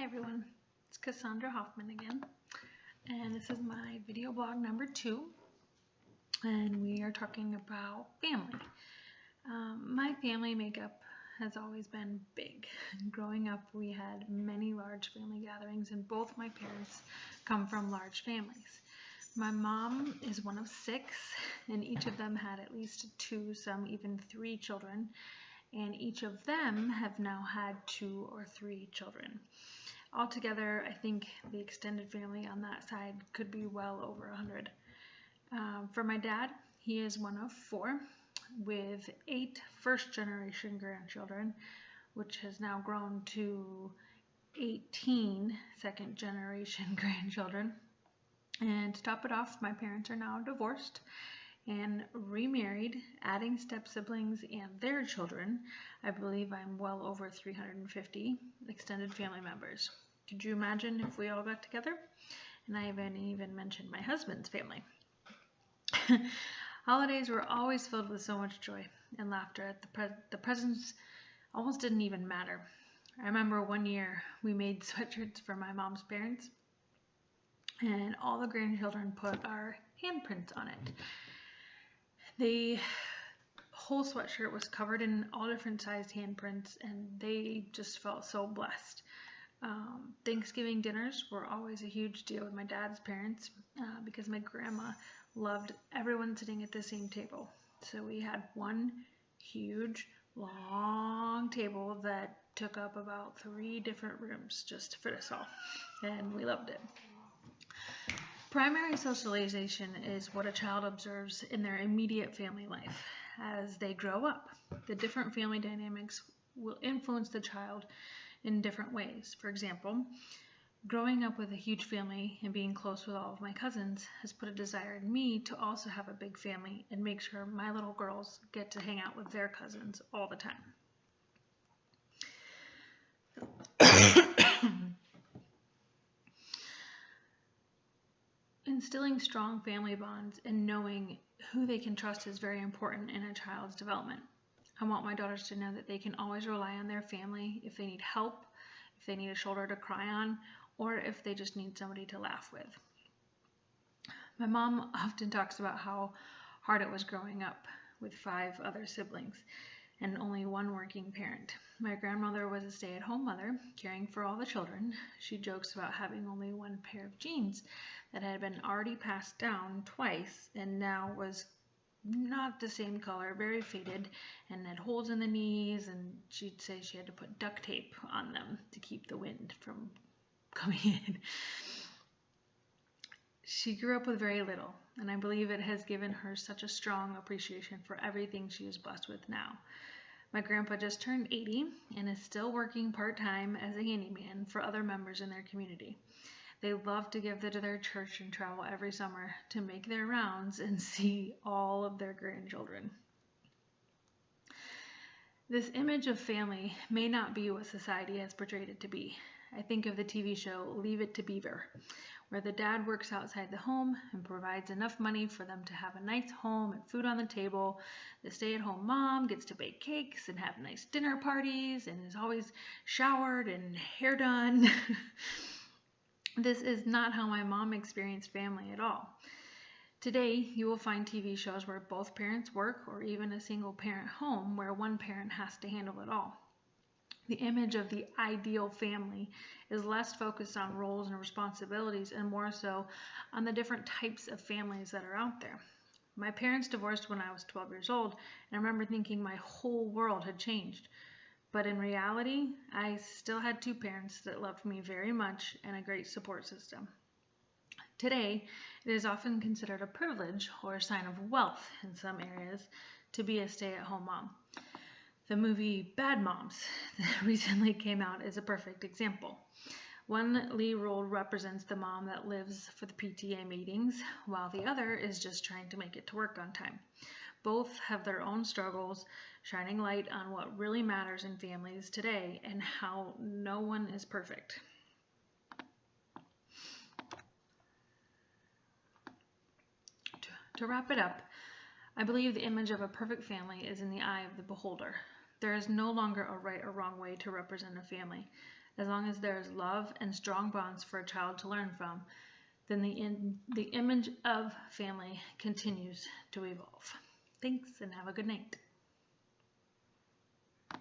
everyone, it's Cassandra Hoffman again, and this is my video blog number 2, and we are talking about family. My family makeup has always been big. Growing up, we had many large family gatherings, and both my parents come from large families. My mom is one of 6, and each of them had at least 2, some even 3 children, and each of them have now had 2 or 3 children. Altogether, I think the extended family on that side could be well over 100. For my dad, he is one of 4 with 8 first-generation grandchildren, which has now grown to 18 second-generation grandchildren. And to top it off, my parents are now divorced and remarried, adding step-siblings and their children. I believe I'm well over 350 extended family members. Could you imagine if we all got together? And I haven't even mentioned my husband's family. Holidays were always filled with so much joy and laughter. The presents almost didn't even matter. I remember one year we made sweatshirts for my mom's parents, and all the grandchildren put our handprints on it. The whole sweatshirt was covered in all different sized handprints, and they just felt so blessed. Thanksgiving dinners were always a huge deal with my dad's parents because my grandma loved everyone sitting at the same table. So we had one huge, long table that took up about 3 different rooms just to fit us all, and we loved it. Primary socialization is what a child observes in their immediate family life. As they grow up, the different family dynamics will influence the child in different ways. For example, growing up with a huge family and being close with all of my cousins has put a desire in me to also have a big family and make sure my little girls get to hang out with their cousins all the time. Instilling strong family bonds and knowing who they can trust is very important in a child's development. I want my daughters to know that they can always rely on their family if they need help, if they need a shoulder to cry on, or if they just need somebody to laugh with. My mom often talks about how hard it was growing up with 5 other siblings and only one working parent. My grandmother was a stay-at-home mother, caring for all the children. She jokes about having only 1 pair of jeans that had been already passed down twice and now was not the same color, very faded, and had holes in the knees, and she'd say she had to put duct tape on them to keep the wind from coming in. She grew up with very little, and I believe it has given her such a strong appreciation for everything she is blessed with now. My grandpa just turned 80 and is still working part-time as a handyman for other members in their community. They love to give to their church and travel every summer to make their rounds and see all of their grandchildren. This image of family may not be what society has portrayed it to be. I think of the TV show Leave It to Beaver, where the dad works outside the home and provides enough money for them to have a nice home and food on the table. The stay-at-home mom gets to bake cakes and have nice dinner parties and is always showered and hair done. This is not how my mom experienced family at all. Today, you will find TV shows where both parents work, or even a single-parent home where one parent has to handle it all. The image of the ideal family is less focused on roles and responsibilities and more so on the different types of families that are out there. My parents divorced when I was 12 years old, and I remember thinking my whole world had changed. But in reality, I still had 2 parents that loved me very much and a great support system. Today, it is often considered a privilege or a sign of wealth in some areas to be a stay-at-home mom. The movie Bad Moms that recently came out is a perfect example. One lead role represents the mom that lives for the PTA meetings, while the other is just trying to make it to work on time. Both have their own struggles, shining light on what really matters in families today and how no one is perfect. To wrap it up, I believe the image of a perfect family is in the eye of the beholder. There is no longer a right or wrong way to represent a family. As long as there is love and strong bonds for a child to learn from, then the image of family continues to evolve. Thanks, and have a good night.